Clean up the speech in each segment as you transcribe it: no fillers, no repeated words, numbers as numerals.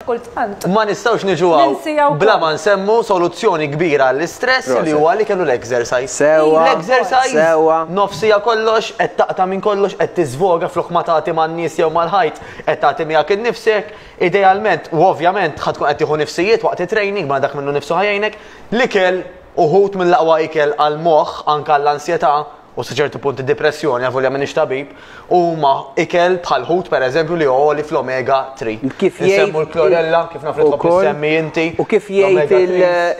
kultant. Ma nistgħux niġu bla ma nsemmu soluzzjoni kbira għall-istress li huwa li kellu l-exercise. Sewa. L-exercise nofsija kollox qed taqta' minn kollox qed tiżvoga fl ma tagħti man-nies jew mal-ħajt qed tagħti miegħek innifsek. Idealment u ovvjament ħadd tkun qed tieħu nifsijiet waqt it-training ma dak minnu nifsu ħajjejnek l-ikel uħud mill-aqwa ikel għall-moħħ anke għall-ansjetà u ċertu punt id-depressjoni għavolja minix tabib huma ikel bħal ħut pereżempju li għoli fl-omega 3. Kif jgħid il-klorella, kif naf li tħobb issemmi inti. U kif jgħid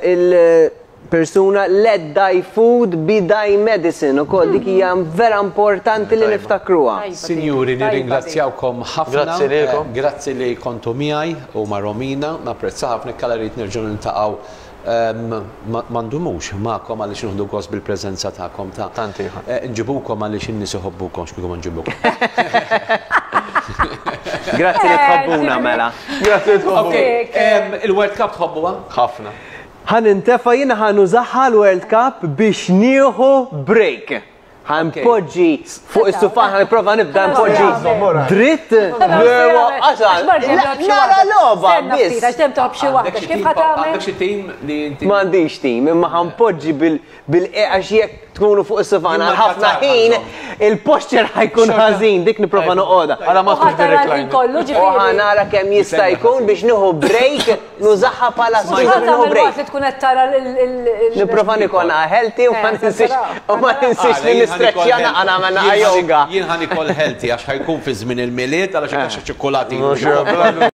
il-persuna let thy food be thy medicine ukoll dik hija vera importanti li niftakruha. Sinjuri, nirringrazzjawkom ħafna. Grazzi lilkom. Grazzi li kontu miegħi u ma' Romina, napprezza ħafna kalla rrid nerġgħu niltaqgħu. Mandumux ma'kom għalix nħudu għos bil-prezenza ta'kom ta' tanti nġibukom għalix n-nis uħobbukom xbikum nġibukom. Grazzi li tħobbuna mela. Grazzi li tħobbuna. Il-World Cup tħobbuha? ħafna. Ħan intefa jina ħan użaħħa l-World Cup biex nieħu break. ħan poġġi fuq is-sufan ħan prova nibda npoġġi dritt. Nara logħba biss. Għandek xi tim li inti. M'għandix tim, imma ħan poġġi bil-għax jekk tkunu fuq is-sufan ħafna ħin il-posture ħajkun ħażin dik nipprova noqogħda. Ara ma tkunx direct U ħanara kemm jista' jkun biex nieħu break nużaħħa bħala nieħu break. Nipprova nikun healthy u ma ninsix li nistreċċjana għana għamilna yoga. Jien ħan ikol healthy għax ħajkun fi żmien il-miliet għalax ċokolati.